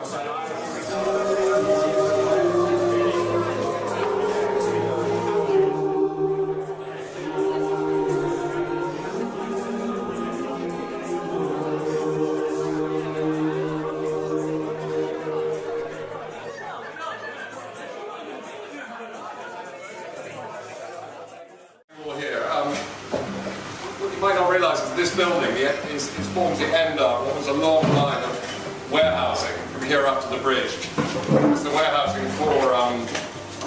You might not realise that this building forms the end of what was a long line of warehousing from here up to the bridge. It's the warehousing for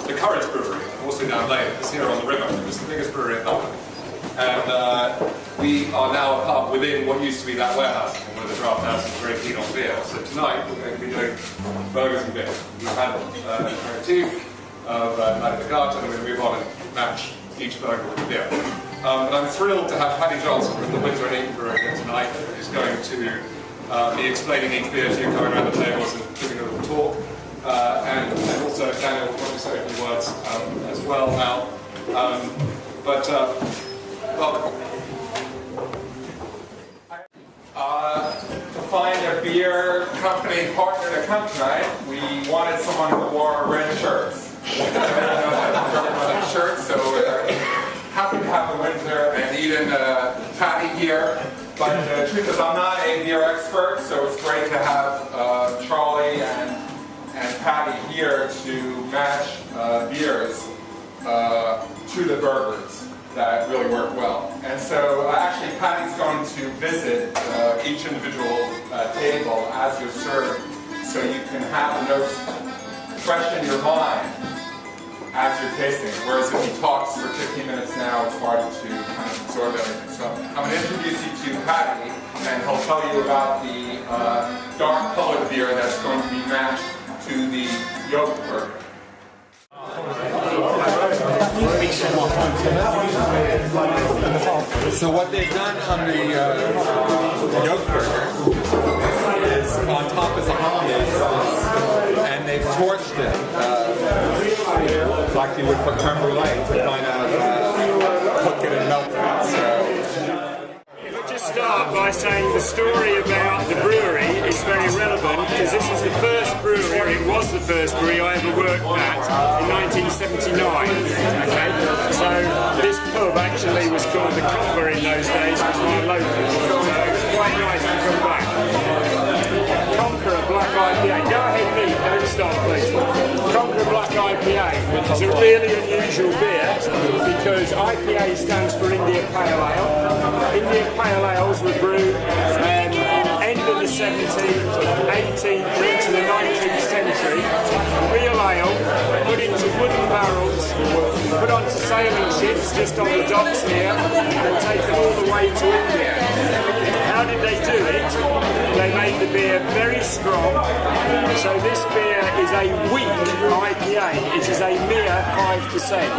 the Courage Brewery, also down Lane. It's here on the river. It's the biggest brewery in London. And we are now a pub within what used to be that warehouse, where the draft house is very keen on beer. So tonight we're going to be doing burgers and beer. We've had an aperitif of Night of the Garden, and we're going to move on and match each burger with a beer. But I'm thrilled to have Paddy Johnson from the Windsor and Eton Brewery here tonight, who's going to be explaining each beer to you, coming around the tables and giving a little talk. And also Daniel will probably say a few words as well now. Welcome. To find a beer company partner to come tonight, we wanted someone who wore red shirts. So happy to have a Windsor and Eton Paddy here. But the truth is, I'm not a beer expert, so it's great to have Charlie and Paddy here to match beers to the burgers that really work well. And so actually Paddy's going to visit each individual table as you're served, so you can have the notes fresh in your mind as you're tasting. Whereas if he talks for 15 minutes now, it's hard to kind of absorb everything. So I'm going to introduce you to Paddy, and he'll tell you about the dark colored beer that's going to be matched to the yolk burger. So what they've done on the yolk burger is on top is a hollandaise sauce, and they've torched it like you would for creme brulee to kind of cook it and melt it. Just start by saying the story about the brewery is very relevant, because this is the first brewery, or it was the first brewery I ever worked at in 1979. Okay, so this pub actually was called the Copper in those days. It was my local, so it's quite nice to come back. Conqueror Black IPA. Go ahead, Pete. Don't stop, please. Conqueror Black IPA is a really unusual beer because IPA stands for India Pale Ale. India Pale Ales were brewed end of the 17th, 18th, into the 19th century. Real ale, put into wooden barrels, put onto sailing ships just on the docks here, and taken all the way to India. How did they do it? They made the beer very strong. So this beer is a weak IPA. It is a mere 5%.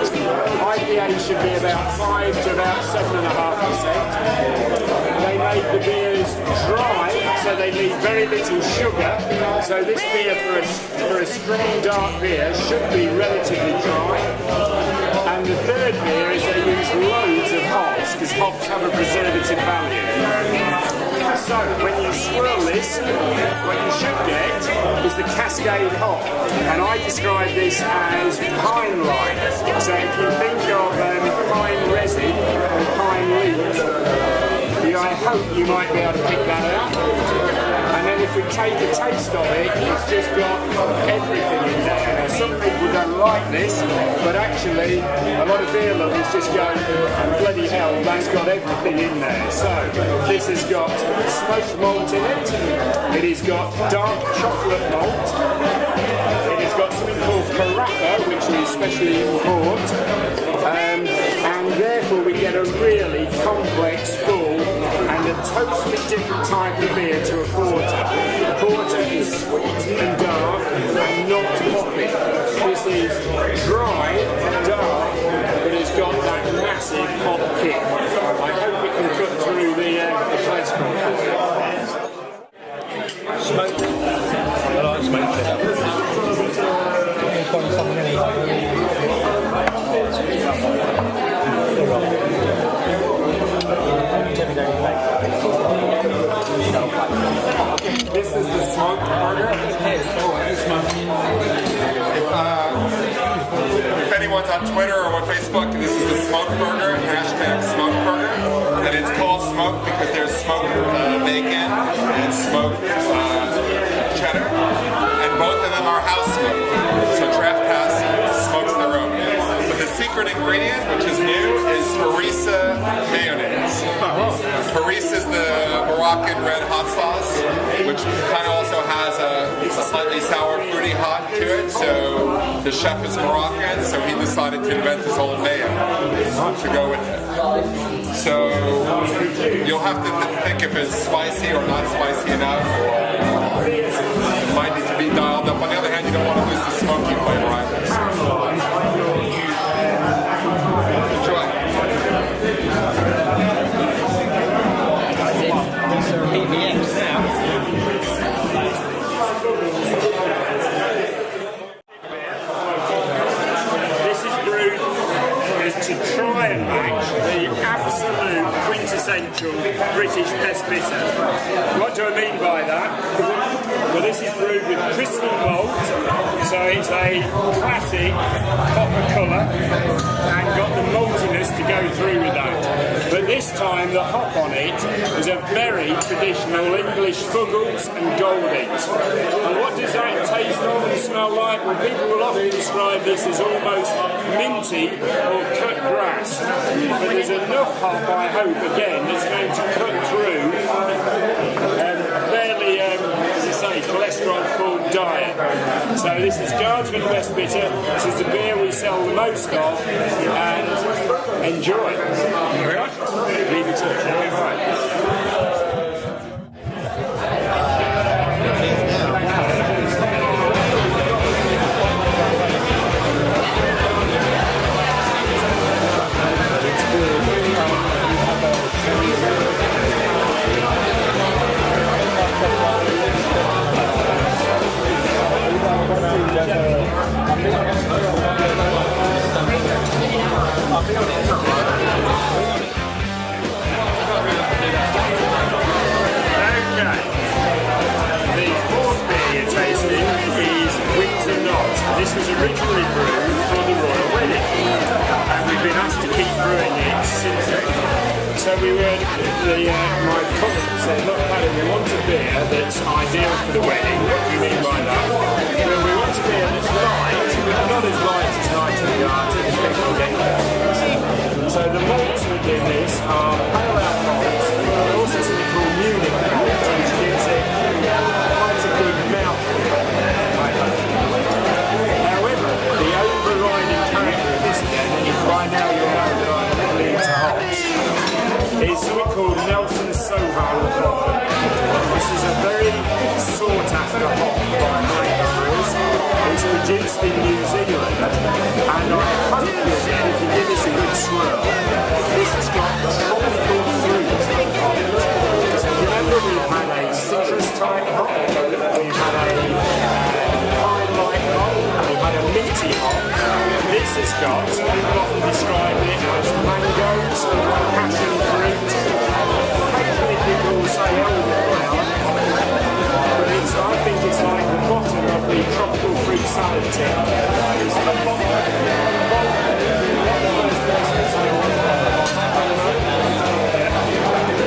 IPA should be about 5 to about 7.5%. They made the beers dry, so they need very little sugar. So this beer for a strong dark beer should be relatively dry. And the third beer is they use loads of hops, because hops have a preservative value. So when you swirl this, what you should get is the Cascade hop. And I describe this as pine lime. So if you think of pine resin and pine leaves, I hope you might be able to pick that out. And then if we take a taste of it, it's just got everything in there. Now, some people don't like this, but actually a lot of beer lovers just go, bloody hell, that's got everything in there. So this has got smoked malt in it. It has got dark chocolate malt. It has got something called Carafa, which we especially import. And therefore we get a really complex, full, and a totally different type of beer to a porter. A porter is sweet and dark and not hoppy. This is dry and dark, but it's got that massive hop kick. I hope we can cut through the place called. Smoke. I like smoke. This is the smoked burger. Twitter or on Facebook, this is the Smoke Burger, hashtag Smoke Burger. And it's called Smoke because there's smoked bacon and smoked cheddar. And both of them are house smoked. So Draft House smokes their own. But the secret ingredient, which is new, is harissa mayonnaise. Harissa is the Moroccan red hot sauce, which kind of also has a slightly sour, fruity hot to it. So the chef is Moroccan, so he decided to invent his own mayo to go with it. So you'll have to think if it's spicy or not spicy enough, or it might need to be dialed up. On the other hand, you don't want to lose the smoky flavor either. Enjoy. To try and match the absolute quintessential British pest bitter. What do I mean by that? Well, this is brewed with crystal malt, so it's a classic copper colour and got the maltiness to go through with that. But this time the hop on it is a very traditional English Fuggles and Goldings. And what does that taste and smell like? Well, people will often describe this as almost minty or cut grass. But there's enough hop, I hope, again, that's going to cut through fairly, as I say, cholesterol-full diet. So this is Guardsman West Bitter. This is the beer we sell the most of, and enjoy. Very much. Leave it to it. This was originally brewed for the royal wedding, and we've been asked to keep brewing it since then. So my cook said, look, Paddy, we want a beer that's ideal for the wedding. What do you mean by that? Well, we want a beer that's light, but not as light as Night in the Garden, as people get there. So the malts within this are pale ale malts, but also something called Munich malt, which gives it quite a good mouthfeel. The overriding character of this again, and by now you'll know that I'm heavily into hops, is something called Nelson Soho hop. This is a very sought after hop by brewers. It's produced in New Zealand, and I hope that if you give this a good swirl, this has got tropical fruit on it. Because remember, we've had a citrus type hop, we've had a pine-like hop, we've had a minty hop. This has got, people often describe it as mangoes or passion fruit. Occasionally people will say elderflower, but I think it's like the bottom of the tropical fruit salad tin. It's the bottom of the first person to say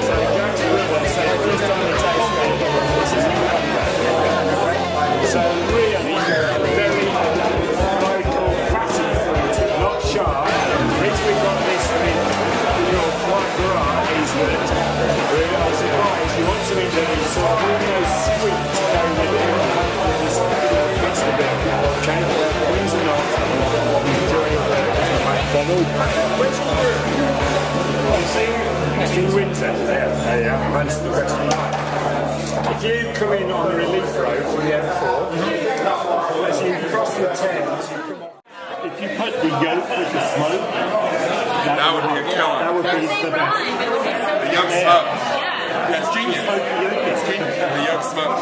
so Jack's River, so first time you taste it, this is so really very local classic fruit, not sharp. The reason we got this with your white gras is that I was surprised you want something that is sort of almost sweet to go with it. This fits the bill. Okay, wings or not, enjoy it. Where's the brew? In winter. There you have answered the question. If you come in on the relief road from the M4, as you cross the Thames, you come up. If you put the yolk with the smoke, that would be a killer. That would be the best. The yolk smoke. That's genius. It's genius. The yolk smoke.